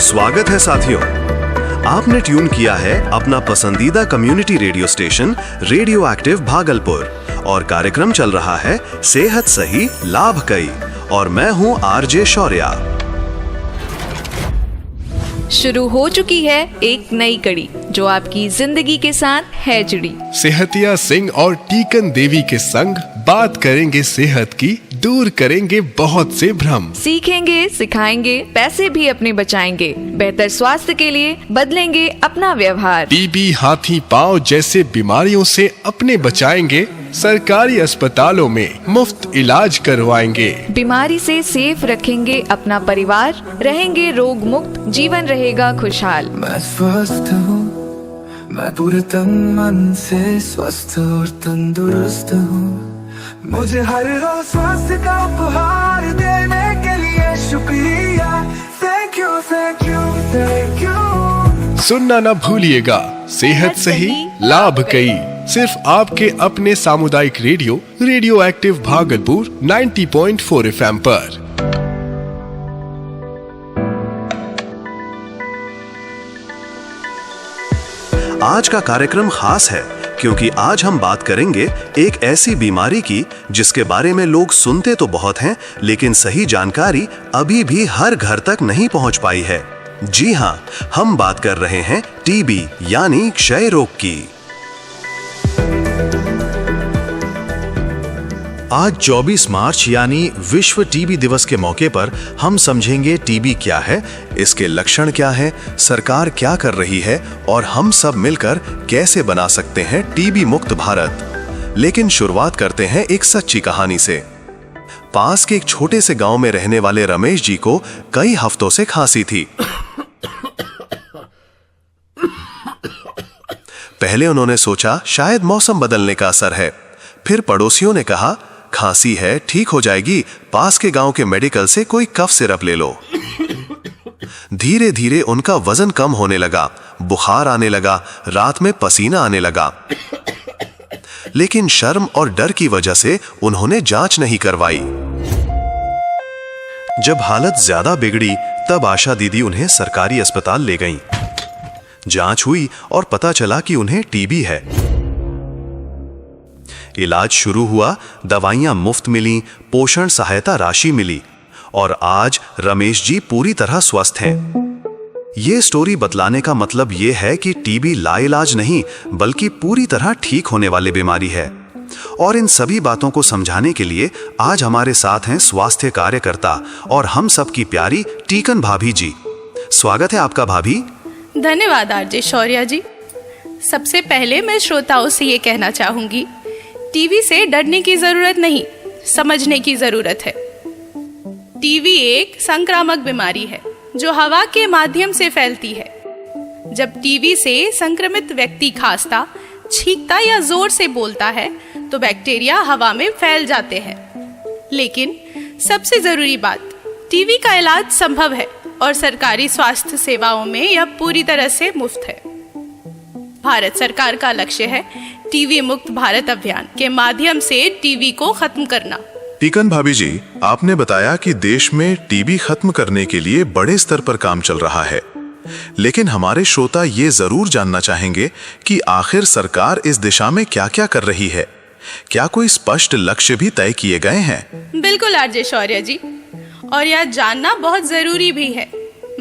स्वागत है साथियों, आपने ट्यून किया है अपना पसंदीदा community radio station radio active Bhagalpur और कार्यक्रम चल रहा है सेहत सही लाभ कई और मैं हूं आरजे शौर्या। शुरू हो चुकी है एक नई कड़ी जो आपकी जिंदगी के साथ है जुड़ी। सेहतिया सिंह और टीकन देवी के संग बात करेंगे सेहत की, दूर करेंगे बहुत से भ्रम। सीखेंगे, सिखाएंगे, पैसे भी अपने बचाएंगे, बेहतर स्वास्थ्य के लिए बदलेंगे अपना व्यवहार। टीबी, हाथी पांव जैसे बीमारियों से अपने बचाएंगे, सरकारी अस्पतालों में मुफ्त इलाज करवाएंगे। बीमारी से सेफ रखेंगे अपना परिवार, रहेंगे रोग मुक्त, जीवन रहेगा खुशहाल। मैं स्वस्थ हूँ, मैं पूरे तन मन से स्वस्थ और तंदुरुस्त हूँ। मुझे हर रोज स्वास्थ्य का उपहार देने के लिए शुक्रिया। Thank you, thank you, thank you. सुनना न भूलिएगा सेहत सही लाभ कई, सिर्फ आपके अपने सामुदायिक रेडियो एक्टिव भागलपुर 90.4 FM पर। आज का कार्यक्रम खास है क्योंकि आज हम बात करेंगे एक ऐसी बीमारी की जिसके बारे में लोग सुनते तो बहुत हैं, लेकिन सही जानकारी अभी भी हर घर तक नहीं पहुंच पाई है। जी हां, हम बात कर रहे हैं टीबी यानी क्षय रोग की। आज 24 मार्च यानी विश्व टीबी दिवस के मौके पर हम समझेंगे टीबी क्या है, इसके लक्षण क्या हैं, सरकार क्या कर रही है और हम सब मिलकर कैसे बना सकते हैं टीबी मुक्त भारत। लेकिन शुरुआत करते हैं एक सच्ची कहानी से। पास के एक छोटे से गांव में रहने वाले रमेश जी को कई हफ्तों से खांसी थी। पहले उन्होंने सोचा शायद मौसम बदलने का असर है, फिर पड़ोसियों ने कहा खांसी है, ठीक हो जाएगी, पास के गांव के मेडिकल से कोई कफ सिरप ले लो। धीरे धीरे उनका वजन कम होने लगा, बुखार आने लगा, रात में पसीना आने लगा। लेकिन शर्म और डर की वजह से उन्होंने जांच नहीं करवाई। जब हालत ज्यादा बिगड़ी तब आशा दीदी उन्हें सरकारी अस्पताल ले गईं। जांच हुई और पता चला कि उन्हें टीबी है। इलाज शुरू हुआ, दवाइयां मुफ्त मिली, पोषण सहायता राशि मिली और आज रमेश जी पूरी तरह स्वस्थ हैं। ये स्टोरी बतलाने का मतलब ये है कि टीबी लाइलाज नहीं बल्कि पूरी तरह ठीक होने वाली बीमारी है। और इन सभी बातों को समझाने के लिए आज हमारे साथ हैं स्वास्थ्य कार्यकर्ता और हम सबकी प्यारी टीकन भाभी जी। स्वागत है आपका भाभी। धन्यवाद आरजे शौर्या जी। सबसे पहले मैं श्रोताओं से ये कहना चाहूंगी, टीबी से डरने की जरूरत नहीं, समझने की जरूरत है। टीबी एक संक्रामक बीमारी है जो हवा के माध्यम से फैलती है। जब टीबी से संक्रमित व्यक्ति खांसता, छींकता या जोर से बोलता है तो बैक्टीरिया हवा में फैल जाते हैं। लेकिन सबसे जरूरी बात, टीबी का इलाज संभव है और सरकारी स्वास्थ्य सेवाओं में यह पूरी तरह से मुफ्त है। भारत सरकार का लक्ष्य है टीबी मुक्त भारत अभियान के माध्यम से टीबी को खत्म करना। टीकन भाभी जी, आपने बताया कि देश में टीबी खत्म करने के लिए बड़े स्तर पर काम चल रहा है, लेकिन हमारे श्रोता ये जरूर जानना चाहेंगे कि आखिर सरकार इस दिशा में क्या क्या कर रही है। क्या कोई स्पष्ट लक्ष्य भी तय किए गए हैं? बिल्कुल आरजे शौर्या जी, और यह जानना बहुत जरूरी भी है।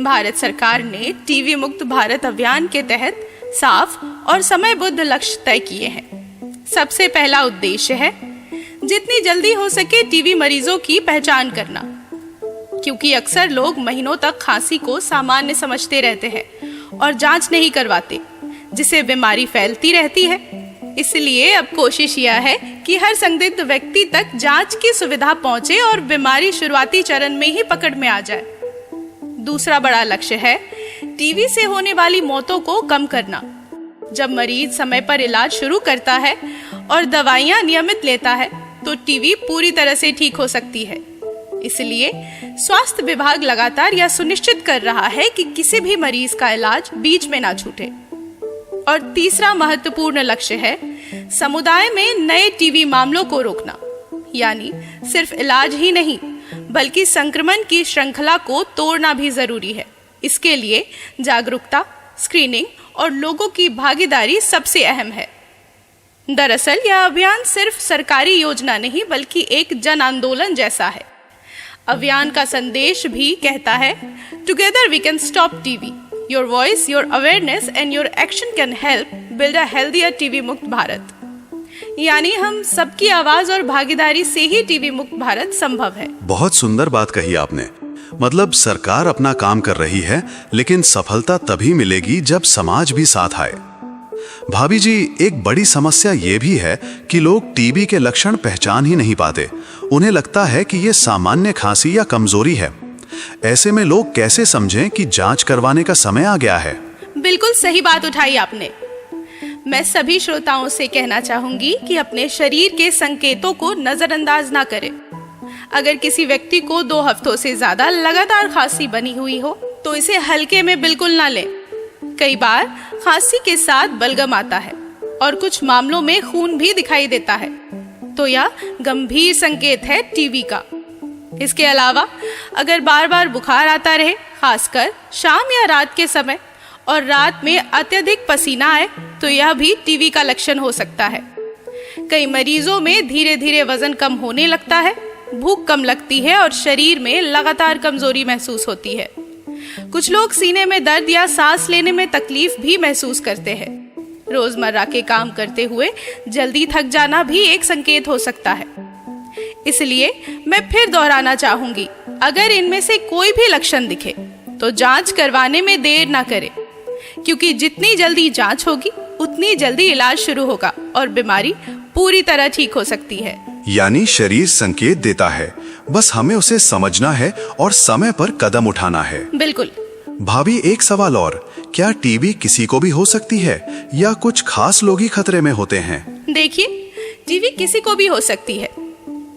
भारत सरकार ने टीबी मुक्त भारत अभियान के तहत साफ और समयबद्ध लक्ष्य तय किए हैं। सबसे पहला उद्देश्य है जितनी जल्दी हो सके टीबी मरीजों की पहचान करना, क्योंकि अक्सर लोग महीनों तक खांसी को सामान्य समझते रहते हैं और जांच नहीं करवाते, जिससे बीमारी फैलती रहती है। इसलिए अब कोशिश यह है कि हर संदिग्ध व्यक्ति तक जांच की सुविधा पहुंचे और बीमारी शुरुआती चरण में ही पकड़ में आ जाए। दूसरा बड़ा लक्ष्य है टीबी से होने वाली मौतों को कम करना। जब मरीज समय पर इलाज शुरू करता है और दवाइयां नियमित लेता है तो टीबी पूरी तरह से ठीक हो सकती है। इसलिए स्वास्थ्य विभाग लगातार यह सुनिश्चित कर रहा है कि किसी भी मरीज का इलाज बीच में ना छूटे। और तीसरा महत्वपूर्ण लक्ष्य है समुदाय में नए टीबी मामलों को रोकना, यानी सिर्फ इलाज ही नहीं बल्कि संक्रमण की श्रृंखला को तोड़ना भी जरूरी है। इसके लिए जागरूकता, स्क्रीनिंग और लोगों की भागीदारी सबसे अहम है। दरअसल यह अभियान सिर्फ सरकारी योजना नहीं बल्कि एक जन आंदोलन जैसा है। अभियान का संदेश भी कहता है, together we can stop TB, your voice, your awareness and your action can help build a healthier TB मुक्त भारत। यानी हम सबकी आवाज और भागीदारी से ही टीबी मुक्त भारत संभव है। बहुत सुंदर बात कही आपने। मतलब सरकार अपना काम कर रही है, लेकिन सफलता तभी मिलेगी जब समाज भी साथ आए। भाभी जी, एक बड़ी समस्या ये भी है कि लोग टीबी के लक्षण पहचान ही नहीं पाते। उन्हें लगता है कि ये सामान्य खांसी या कमजोरी है। ऐसे में लोग कैसे समझें कि जांच करवाने का समय आ गया है? बिल्कुल सही बात उठाई आपने। मैं सभी श्रोताओं से कहना चाहूंगी कि अपने शरीर के संकेतों को नजरअंदाज ना करें। अगर किसी व्यक्ति को 2 हफ्तों से ज्यादा लगातार खांसी बनी हुई हो तो इसे हल्के में बिल्कुल ना लें। कई बार खांसी के साथ बलगम आता है और कुछ मामलों में खून भी दिखाई देता है, तो यह गंभीर संकेत है टीबी का। इसके अलावा अगर बार बार बुखार आता रहे, खासकर शाम या रात के समय, और रात में अत्यधिक पसीना आए, तो यह भी टीबी का लक्षण हो सकता है। कई मरीजों में धीरे धीरे वजन कम होने लगता है, भूख कम लगती है और शरीर में लगातार कमजोरी महसूस होती है। कुछ लोग सीने में दर्द या सांस लेने में तकलीफ भी महसूस करते हैं। रोजमर्रा के काम करते हुए जल्दी थक जाना भी एक संकेत हो सकता है। इसलिए मैं फिर दोहराना चाहूंगी, अगर इनमें से कोई भी लक्षण दिखे तो जांच करवाने में देर ना करें, क्योंकि जितनी जल्दी जांच होगी उतनी जल्दी इलाज शुरू होगा और बीमारी पूरी तरह ठीक हो सकती है। यानी शरीर संकेत देता है, बस हमें उसे समझना है और समय पर कदम उठाना है। बिल्कुल। भाभी, एक सवाल और, क्या टीबी किसी को भी हो सकती है या कुछ खास लोग ही खतरे में होते हैं? देखिए, टीबी किसी को भी हो सकती है,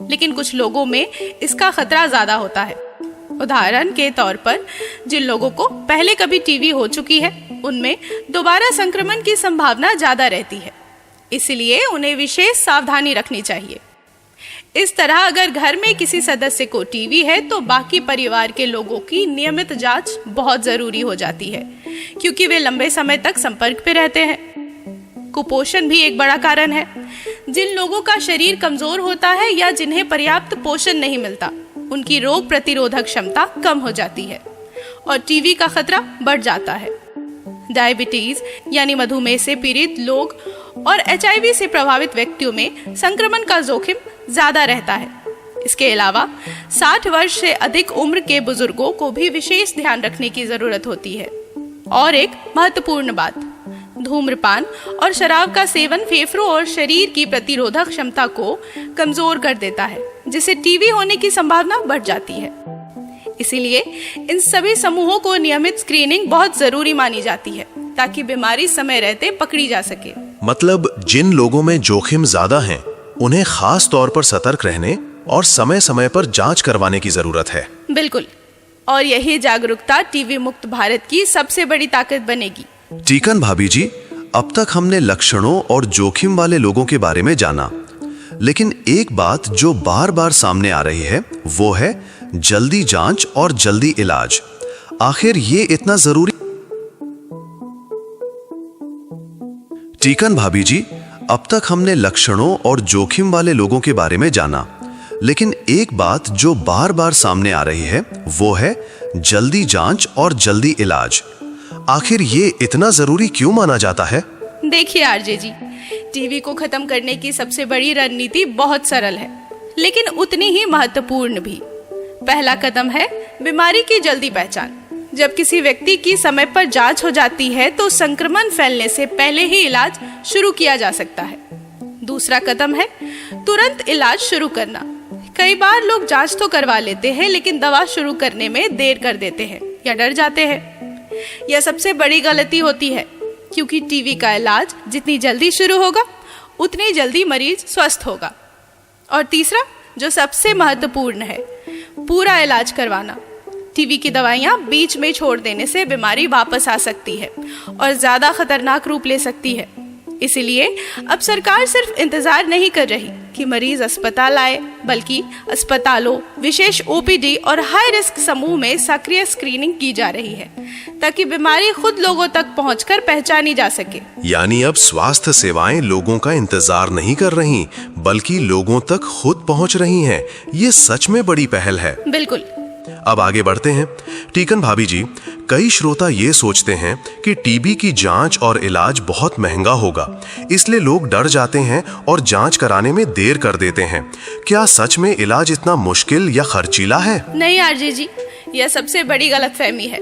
लेकिन कुछ लोगों में इसका खतरा ज्यादा होता है। उदाहरण के तौर पर जिन लोगों को पहले कभी टीबी हो चुकी है, उनमें दोबारा संक्रमण की संभावना ज्यादा रहती है, इसलिए उन्हें विशेष सावधानी रखनी चाहिए। इस तरह अगर घर में किसी सदस्य को टीबी है तो बाकी परिवार के लोगों की नियमित जांच बहुत जरूरी हो जाती है, क्योंकि वे लंबे समय तक संपर्क पे रहते हैं। कुपोषण भी एक बड़ा कारण है। जिन लोगों का शरीर कमजोर होता है या जिन्हें पर्याप्त पोषण नहीं मिलता, उनकी रोग प्रतिरोधक क्षमता कम हो जाती है और टीबी का खतरा बढ़ जाता है। डायबिटीज यानी मधुमेह से पीड़ित लोग और HIV से प्रभावित व्यक्तियों में संक्रमण का जोखिम ज्यादा रहता है। इसके अलावा 60 वर्ष से अधिक उम्र के बुजुर्गों को भी विशेष ध्यान रखने की जरूरत होती है। और एक महत्वपूर्ण बात, धूम्रपान और शराब का सेवन फेफड़ों और शरीर की प्रतिरोधक क्षमता को कमजोर कर देता है, जिससे टीबी होने की संभावना बढ़ जाती है। इसीलिए इन सभी समूहों को नियमित स्क्रीनिंग बहुत जरूरी मानी जाती है, ताकि बीमारी समय रहते पकड़ी जा सके। मतलब जिन लोगों में जोखिम ज्यादा है, उन्हें खास तौर पर सतर्क रहने और समय समय पर जांच करवाने की जरूरत है। बिल्कुल, और यही जागरूकता टीबी मुक्त भारत की सबसे बड़ी ताकत बनेगी। टीकन भाभी जी, अब तक हमने लक्षणों और जोखिम वाले लोगों के बारे में जाना, लेकिन एक बात जो बार बार सामने आ रही है वो है जल्दी जांच और जल्दी इलाज। आखिर ये इतना जरूरी? टीकन भाभी जी, अब तक हमने लक्षणों और जोखिम वाले लोगों के बारे में जाना, लेकिन एक बात जो बार बार सामने आ रही है वो है जल्दी जांच और जल्दी इलाज। आखिर ये इतना जरूरी क्यों माना जाता है? देखिए आरजे जी, टीबी को खत्म करने की सबसे बड़ी रणनीति बहुत सरल है, लेकिन उतनी ही महत्वपूर्ण भी। पहला कदम है बीमारी की जल्दी पहचान। जब किसी व्यक्ति की समय पर जांच हो जाती है तो संक्रमण फैलने से पहले ही इलाज शुरू किया जा सकता है। दूसरा कदम है तुरंत इलाज शुरू करना। कई बार लोग जांच तो करवा लेते हैं, लेकिन दवा शुरू करने में देर कर देते हैं या डर जाते हैं। यह सबसे बड़ी गलती होती है, क्योंकि टीबी का इलाज जितनी जल्दी शुरू होगा उतनी जल्दी मरीज स्वस्थ होगा। और तीसरा, जो सबसे महत्वपूर्ण है, पूरा इलाज करवाना। टीबी की दवाइयां बीच में छोड़ देने से बीमारी वापस आ सकती है और ज्यादा खतरनाक रूप ले सकती है। इसलिए अब सरकार सिर्फ इंतजार नहीं कर रही कि मरीज अस्पताल आए, बल्कि अस्पतालों, विशेष ओपीडी और हाई रिस्क समूह में सक्रिय स्क्रीनिंग की जा रही है, ताकि बीमारी खुद लोगों तक पहुंचकर पहचानी जा सके। यानी अब स्वास्थ्य सेवाएं लोगों का इंतजार नहीं कर रही, बल्कि लोगों तक खुद पहुंच रही हैं। ये सच में बड़ी पहल है। बिल्कुल। अब आगे बढ़ते हैं। टीकन भाभी जी, कई श्रोता ये सोचते हैं कि टीबी की जांच और इलाज बहुत महंगा होगा, इसलिए लोग डर जाते हैं और जांच कराने में देर कर देते हैं। क्या सच में इलाज इतना मुश्किल या खर्चीला है? नहीं आरजे जी, यह सबसे बड़ी गलतफहमी है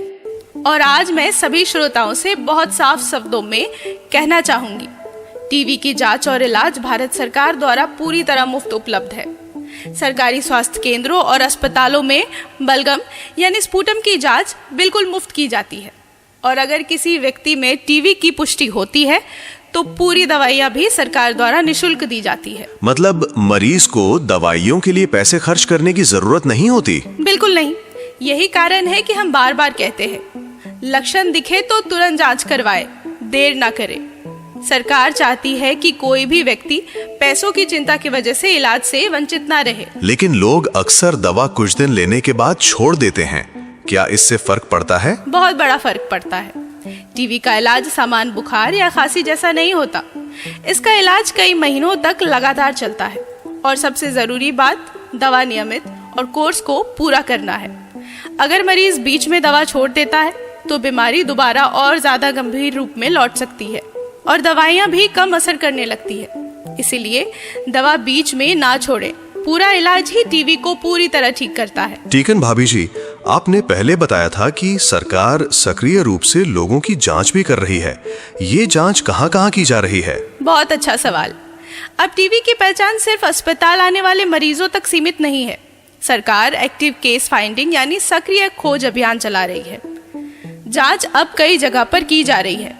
और आज मैं सभी श्रोताओं से बहुत साफ शब्दों में कहना चाहूंगी, टीबी की जांच और इलाज भारत सरकार द्वारा पूरी तरह मुफ्त उपलब्ध है। सरकारी स्वास्थ्य केंद्रों और अस्पतालों में बलगम यानी स्पुटम की जांच बिल्कुल मुफ्त की जाती है और अगर किसी व्यक्ति में टीबी की पुष्टि होती है तो पूरी दवाइयां भी सरकार द्वारा निशुल्क दी जाती है। मतलब मरीज को दवाइयों के लिए पैसे खर्च करने की जरूरत नहीं होती? बिल्कुल नहीं। यही कारण है कि हम बार बार कहते हैं, लक्षण दिखे तो तुरंत जांच करवाए, देर ना करे। सरकार चाहती है कि कोई भी व्यक्ति पैसों की चिंता की वजह से इलाज से वंचित ना रहे। लेकिन लोग अक्सर दवा कुछ दिन लेने के बाद छोड़ देते हैं। क्या इससे फर्क पड़ता है? बहुत बड़ा फर्क पड़ता है। टीबी का इलाज सामान्य बुखार या खांसी जैसा नहीं होता। इसका इलाज कई महीनों तक लगातार चलता है और सबसे जरूरी बात, दवा नियमित और कोर्स को पूरा करना है। अगर मरीज बीच में दवा छोड़ देता है तो बीमारी दोबारा और ज्यादा गंभीर रूप में लौट सकती है और दवाइयां भी कम असर करने लगती है। इसीलिए दवा बीच में ना छोड़े। पूरा इलाज ही टीबी को पूरी तरह ठीक करता है। टीकन भाभी जी, आपने पहले बताया था कि सरकार सक्रिय रूप से लोगों की जांच भी कर रही है। ये जांच कहाँ-कहाँ की जा रही है? बहुत अच्छा सवाल। अब टीबी की पहचान सिर्फ अस्पताल आने वाले मरीजों तक सीमित नहीं है। सरकार एक्टिव केस फाइंडिंग यानी सक्रिय खोज अभियान चला रही है। जांच अब कई जगह पर की जा रही है,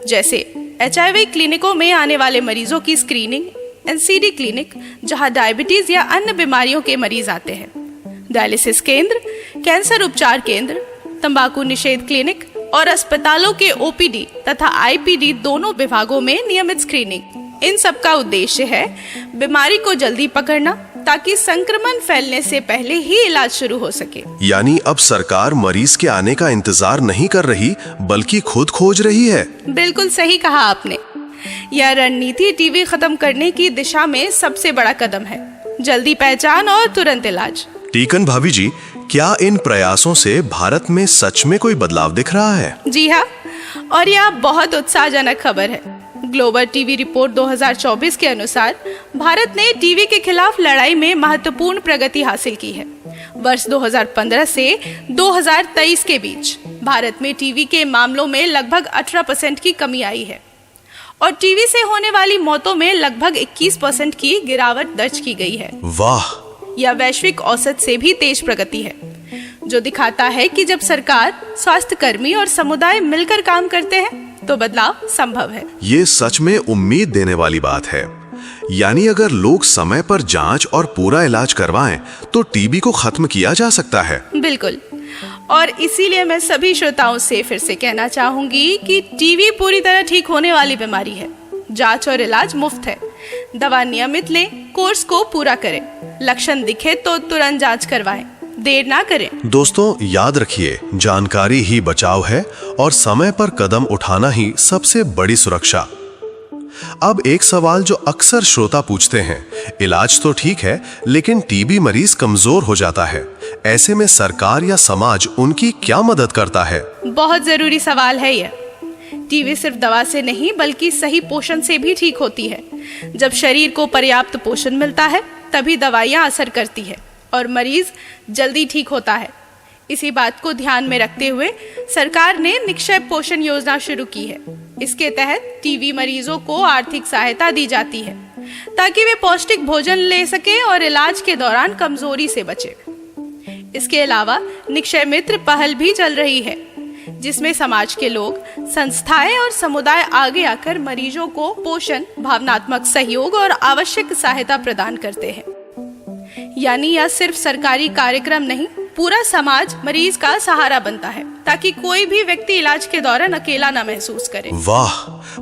जैसे HIV क्लिनिकों में आने वाले मरीजों की स्क्रीनिंग, NCD क्लिनिक जहां डायबिटीज या अन्य बीमारियों के मरीज आते हैं, डायलिसिस केंद्र, कैंसर उपचार केंद्र, तंबाकू निषेध क्लिनिक और अस्पतालों के OPD तथा IPD दोनों विभागों में नियमित स्क्रीनिंग। इन सब का उद्देश्य है बीमारी को जल्दी पकड़ना ताकि संक्रमण फैलने से पहले ही इलाज शुरू हो सके। यानी अब सरकार मरीज के आने का इंतजार नहीं कर रही, बल्कि खुद खोज रही है। बिल्कुल सही कहा आपने। यह रणनीति टीबी खत्म करने की दिशा में सबसे बड़ा कदम है। जल्दी पहचान और तुरंत इलाज। टीकन भाभी जी, क्या इन प्रयासों से भारत में सच में कोई बदलाव दिख रहा है? जी हाँ, और यह बहुत उत्साहजनक खबर है। ग्लोबल टीबी रिपोर्ट 2024 के अनुसार भारत ने टीबी के खिलाफ लड़ाई में महत्वपूर्ण प्रगति हासिल की है। वर्ष 2015 से 2023 के बीच भारत में टीबी के मामलों में लगभग 18% की कमी आई है और टीबी से होने वाली मौतों में लगभग 21% की गिरावट दर्ज की गई है। वाह! यह वैश्विक औसत से भी तेज प्रगति है, जो दिखाता है कि जब सरकार, स्वास्थ्य कर्मी और समुदाय मिलकर काम करते हैं तो बदलाव संभव है। ये सच में उम्मीद देने वाली बात है। यानी अगर लोग समय पर जांच और पूरा इलाज करवाएं तो टीबी को खत्म किया जा सकता है। बिल्कुल। और इसीलिए मैं सभी श्रोताओं से फिर से कहना चाहूंगी कि टीबी पूरी तरह ठीक होने वाली बीमारी है। जांच और इलाज मुफ्त है। दवा नियमित लें, कोर्स को पूरा करें। लक्षण दिखे तो तुरंत जांच करवाएं, देर ना करें। दोस्तों, याद रखिए, जानकारी ही बचाव है और समय पर कदम उठाना ही सबसे बड़ी सुरक्षा। अब एक सवाल जो अक्सर श्रोता पूछते हैं, इलाज तो ठीक है लेकिन टीबी मरीज कमजोर हो जाता है, ऐसे में सरकार या समाज उनकी क्या मदद करता है? बहुत जरूरी सवाल है यह। टीबी सिर्फ दवा से नहीं बल्कि सही पोषण से भी ठीक होती है। जब शरीर को पर्याप्त पोषण मिलता है तभी दवाइयां असर करती है और मरीज जल्दी ठीक होता है। इसी बात को ध्यान में रखते हुए सरकार ने निक्षय पोषण योजना शुरू की है। इसके तहत टीबी मरीजों को आर्थिक सहायता दी जाती है ताकि वे पौष्टिक भोजन ले सके और इलाज के दौरान कमजोरी से बचे। इसके अलावा निक्षय मित्र पहल भी चल रही है, जिसमें समाज के लोग, संस्थाएं और समुदाय आगे आकर मरीजों को पोषण, भावनात्मक सहयोग और आवश्यक सहायता प्रदान करते हैं। यानी यह सिर्फ सरकारी कार्यक्रम नहीं पूरा समाज मरीज का सहारा बनता है ताकि कोई भी व्यक्ति इलाज के दौरान अकेला न महसूस करे। वाह,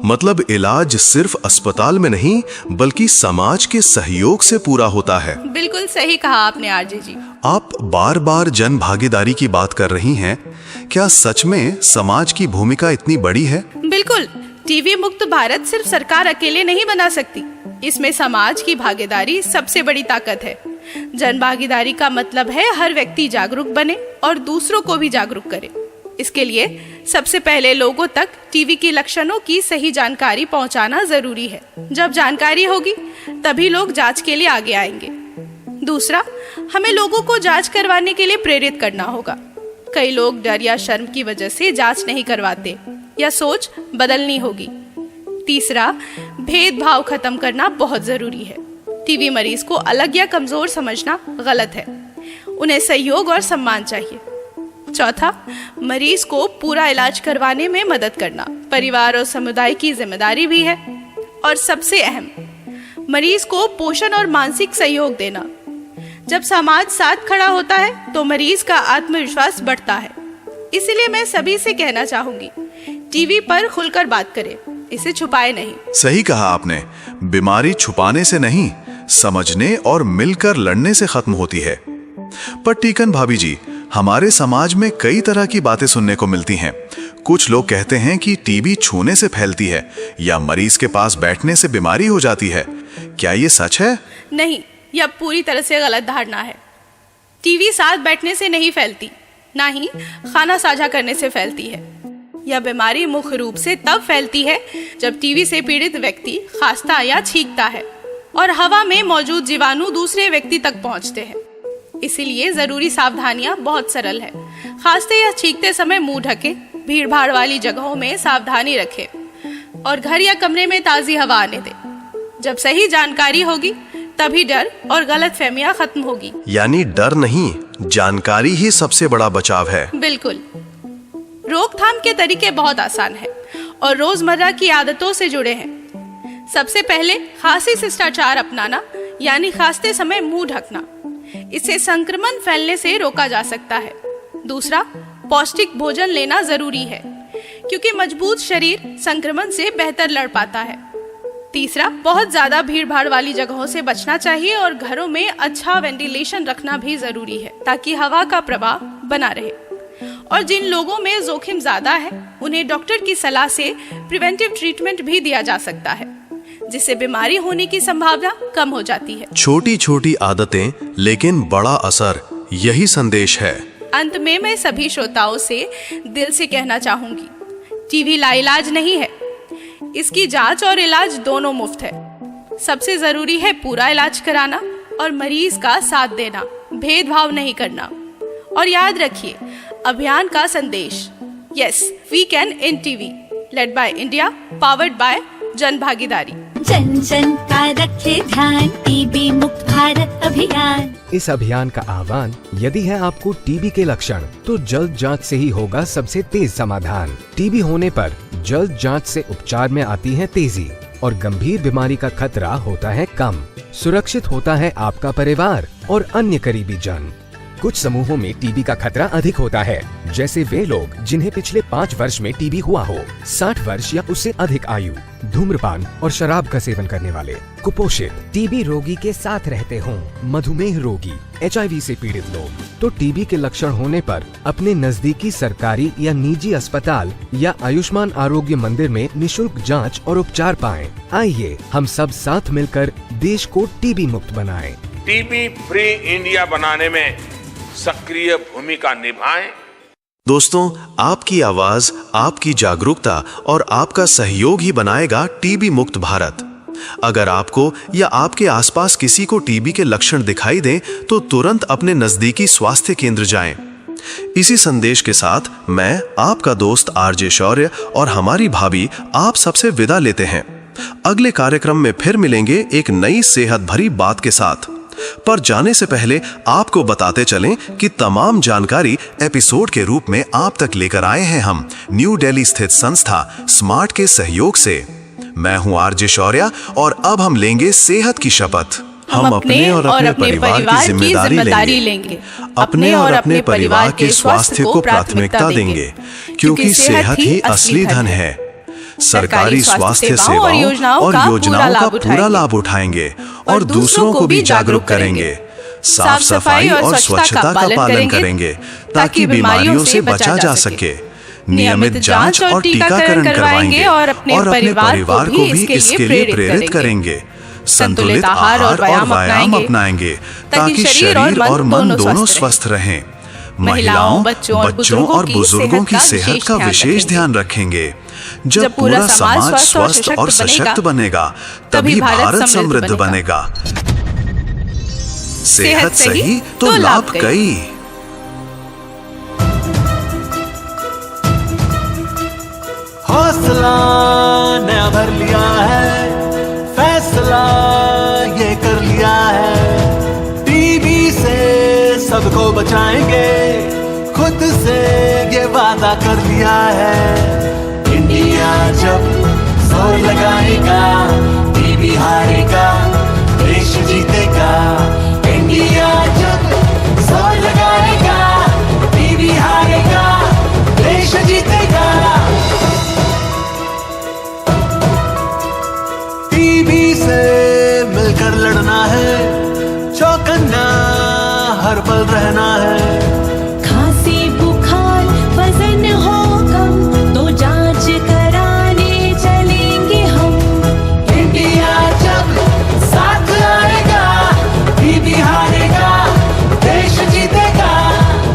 मतलब इलाज सिर्फ अस्पताल में नहीं बल्कि समाज के सहयोग से पूरा होता है। बिल्कुल सही कहा आपने आरजे जी। आप बार बार जन भागीदारी की बात कर रही हैं, क्या सच में समाज की भूमिका इतनी बड़ी है? बिल्कुल, टीबी मुक्त भारत सिर्फ सरकार अकेले नहीं बना सकती, इसमें समाज की भागीदारी सबसे बड़ी ताकत है। जन भागीदारी का मतलब है हर व्यक्ति जागरूक बने और दूसरों को भी जागरूक करे। इसके लिए सबसे पहले लोगों तक टीबी के लक्षणों की सही जानकारी पहुंचाना जरूरी है। जब जानकारी होगी तभी लोग जांच के लिए आगे आएंगे। दूसरा, हमें लोगों को जांच करवाने के लिए प्रेरित करना होगा। कई लोग डर या शर्म की वजह से जांच नहीं करवाते, या सोच बदलनी होगी। तीसरा, भेदभाव खत्म करना बहुत जरूरी है। टीबी मरीज को अलग या कमजोर समझना गलत है, उन्हें सहयोग और सम्मान चाहिए। चौथा, मरीज को पूरा इलाज करवाने में मदद करना परिवार और समुदाय की जिम्मेदारी भी है। और सबसे अहम, मरीज को पोषण और मानसिक सहयोग देना। जब समाज साथ खड़ा होता है तो मरीज का आत्मविश्वास बढ़ता है। इसीलिए मैं सभी से कहना चाहूंगी, टीवी पर खुलकर बात करें, इसे छुपाए नहीं। सही कहा आपने, बीमारी छुपाने से नहीं, समझने और मिलकर लड़ने से खत्म होती है। पर टीकन भाभी जी, हमारे समाज में कई तरह की बातें सुनने को मिलती हैं। कुछ लोग कहते हैं कि टीबी छूने से फैलती है या मरीज के पास बैठने से बीमारी हो जाती है। क्या ये सच है? नहीं, यह पूरी तरह से गलत धारणा है। टीवी साथ बैठने से नहीं फैलती, ना ही खाना साझा करने से फैलती है। यह बीमारी मुख्य रूप से तब फैलती है जब टीबी से पीड़ित व्यक्ति खांसता या छींकता है और हवा में मौजूद जीवाणु दूसरे व्यक्ति तक पहुंचते हैं। इसीलिए जरूरी सावधानियां बहुत सरल है। खांसते या छींकते समय मुंह ढके, भीड़ भाड़ वाली जगहों में सावधानी रखें और घर या कमरे में ताजी हवा आने दें। जब सही जानकारी होगी तभी डर और गलतफहमियां खत्म होगी। यानी डर नहीं, जानकारी ही सबसे बड़ा बचाव है। बिल्कुल। रोकथाम के तरीके बहुत आसान है और रोजमर्रा की आदतों से जुड़े हैं। सबसे पहले खांसी शिष्टाचार अपनाना, यानी खांसते समय मुंह ढकना। इससे संक्रमण फैलने से रोका जा सकता है। दूसरा, पौष्टिक भोजन लेना जरूरी है क्योंकि मजबूत शरीर संक्रमण से बेहतर लड़ पाता है। तीसरा, बहुत ज्यादा भीड़ भाड़ वाली जगहों से बचना चाहिए और घरों में अच्छा वेंटिलेशन रखना भी जरूरी है ताकि हवा का प्रवाह बना रहे। और जिन लोगों में जोखिम ज्यादा है उन्हें डॉक्टर की सलाह से प्रिवेंटिव ट्रीटमेंट भी दिया जा सकता है, जिससे बीमारी होने की संभावना कम हो जाती है। छोटी छोटी आदतें लेकिन बड़ा असर, यही संदेश है। अंत में मैं सभी श्रोताओं से दिल से कहना चाहूंगी, टीबी लाइलाज नहीं है। इसकी जांच और इलाज दोनों मुफ्त है। सबसे जरूरी है पूरा इलाज कराना और मरीज का साथ देना, भेदभाव नहीं करना। और याद रखिए अभियान का संदेश, yes we can end TB, led by India, powered by जन भागीदारी। जन जन का रखे ध्यान, टीबी मुक्त भारत अभियान। इस अभियान का आह्वान, यदि है आपको टीबी के लक्षण तो जल्द जांच से ही होगा सबसे तेज समाधान। टीबी होने पर जल्द जांच से उपचार में आती है तेजी और गंभीर बीमारी का खतरा होता है कम। सुरक्षित होता है आपका परिवार और अन्य करीबी जन। कुछ समूहों में टीबी का खतरा अधिक होता है, जैसे वे लोग जिन्हें पिछले 5 वर्ष में टीबी हुआ हो, 60 वर्ष या उससे अधिक आयु, धूम्रपान और शराब का सेवन करने वाले, कुपोषित, टीबी रोगी के साथ रहते हों, मधुमेह रोगी, HIV से पीड़ित लोग। तो टीबी के लक्षण होने पर अपने नजदीकी सरकारी या निजी अस्पताल या आयुष्मान आरोग्य मंदिर में निशुल्क जांच और उपचार पाएं। आइए हम सब साथ मिलकर देश को टीबी मुक्त बनाएं। टीबी फ्री इंडिया बनाने में सक्रिय भूमिका निभाएं। दोस्तों, आपकी आवाज, आपकी जागरूकता और आपका सहयोग ही बनाएगा टीबी मुक्त भारत। अगर आपको या आपके आसपास किसी को टीबी के लक्षण दिखाई दें तो तुरंत अपने नजदीकी स्वास्थ्य केंद्र जाएं। इसी संदेश के साथ मैं आपका दोस्त आरजे शौर्य और हमारी भाभी आप सबसे विदा लेते हैं। अगले कार्यक्रम में फिर मिलेंगे एक नई सेहत भरी बात के साथ। पर जाने से पहले आपको बताते चलें कि तमाम जानकारी एपिसोड के रूप में आप तक लेकर आए हैं हम न्यू दिल्ली स्थित संस्था स्मार्ट के सहयोग से। मैं हूं आरजे शौर्या और अब हम लेंगे सेहत की शपथ। हम अपने और अपने परिवार की जिम्मेदारी लेंगे। अपने और अपने परिवार के स्वास्थ्य को प्राथमिकता देंगे, क्योंकि सेहत ही असली धन है। सरकारी स्वास्थ्य सेवाओं और योजनाओं का पूरा लाभ उठाएंगे और दूसरों को भी जागरूक करेंगे। साफ सफाई और स्वच्छता का पालन करेंगे ताकि बीमारियों से बचा जा सके। नियमित जांच और टीकाकरण करवाएंगे और अपने परिवार को भी इसके लिए प्रेरित करेंगे। संतुलित आहार और व्यायाम अपनाएंगे ताकि शरीर और मन दोनों स्वस्थ रहें। महिलाओं, बच्चों और बुजुर्गों की सेहत का विशेष ध्यान रखेंगे। जब पूरा समाज स्वस्थ और सशक्त बनेगा, तभी भारत समृद्ध बनेगा। सेहत सही तो लाभ कई। हौसला नया भर लिया है, फैसला ये कर लिया है। टीबी से सबको बचाएंगे, खुद से ये वादा कर लिया है। इंडिया जब जोर लगाएगा, टीबी हारेगा, देश जीतेगा। इंडिया जब जोर लगाएगा, टीबी हारेगा, देश जीतेगा। टीबी से मिलकर लड़ना है, चौकन्ना हर पल रहना है। खांसी बुखार वजन हो कम तो जांच कराने चलेंगे हम। इंडिया जब साथ आएगा, टीबी हारेगा, देश जीतेगा।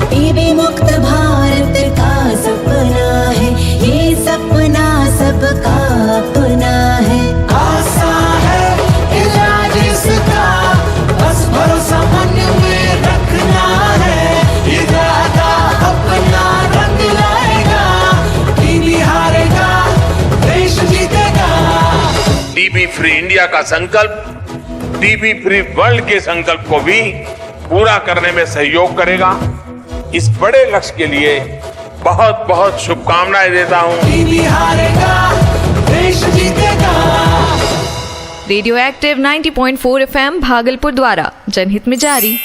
टीबी मुक्त भारत का सपना है, ये सपना सबका अपना है। आसान है इलाज इसका, बस भरोसा मन में रखना है। इरादा अपना रंग लाएगा, टीबी हारेगा, देश जीतेगा। टीबी फ्री इंडिया का संकल्प टीबी फ्री वर्ल्ड के संकल्प को भी पूरा करने में सहयोग करेगा। इस बड़े लक्ष्य के लिए बहुत बहुत शुभकामनाएं देता हूं। टीबी हारेगा, देश जीतेगा। रेडियो एक्टिव 90.4 FM भागलपुर द्वारा जनहित में जारी।